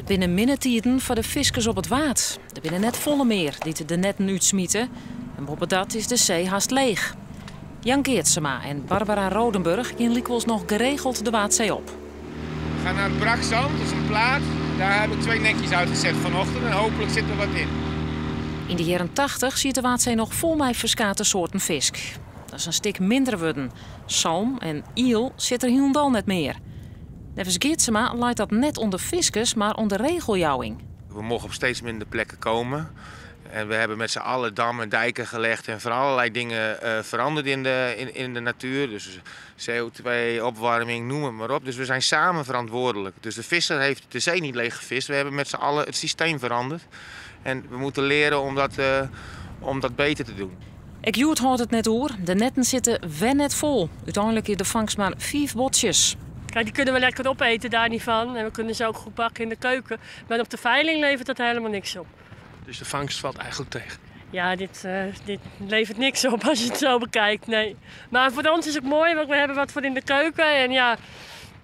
Binnen minnetijden voor de fiskers op het waad. Er binnen net volle meer die de netten uitsmieten. En boven dat is de zee haast leeg. Jan Geertsema en Barbara Rodenburg gaan likwijls nog geregeld de Waadzee op. We gaan naar het Brakzand, dat is een plaat. Daar heb ik 2 netjes uitgezet vanochtend en hopelijk zit er wat in. In de jaren 80 ziet de Waadzee nog vol met verschillende soorten visk. Dat is een stuk minder worden. Zalm en iel zit er helemaal net meer. Nevens Geertsema leidt dat net onder fiskers, maar onder regeljouwing. We mogen op steeds minder plekken komen. En we hebben met z'n allen dammen en dijken gelegd en van allerlei dingen veranderd in de natuur. Dus CO2, opwarming, noem het maar op. Dus we zijn samen verantwoordelijk. Dus de visser heeft de zee niet leeg gevist. We hebben met z'n allen het systeem veranderd. En we moeten leren om dat beter te doen. Ik Joert houdt het net oer. De netten zitten wen net vol. Uiteindelijk is de vangst maar 5 botjes. Kijk, die kunnen we lekker opeten, daar niet van. En we kunnen ze ook goed bakken in de keuken. Maar op de veiling levert dat helemaal niks op. Dus de vangst valt eigenlijk tegen? Ja, dit levert niks op als je het zo bekijkt, nee. Maar voor ons is het mooi, want we hebben wat voor in de keuken. En ja,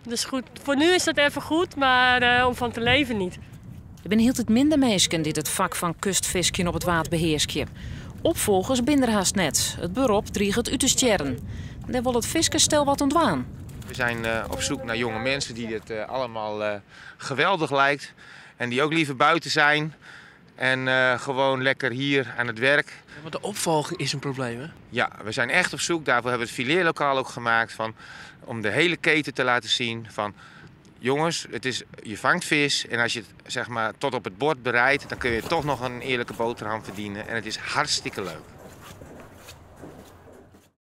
dus goed. Voor nu is dat even goed, maar om van te leven niet. Er zijn heel het minder mensen die het vak van kustvisken op het water beheersen. Opvolgers binden er haast net. Het beroep dreigt het uit te sterren. Daar wil het viskerstel wat ontwaan. We zijn op zoek naar jonge mensen die het allemaal geweldig lijkt. En die ook liever buiten zijn. En gewoon lekker hier aan het werk. Ja, want de opvolging is een probleem, hè? Ja, we zijn echt op zoek. Daarvoor hebben we het fileerlokaal ook gemaakt. Om de hele keten te laten zien van... Jongens, je vangt vis en als je het zeg maar, tot op het bord bereidt... dan kun je toch nog een eerlijke boterham verdienen. En het is hartstikke leuk.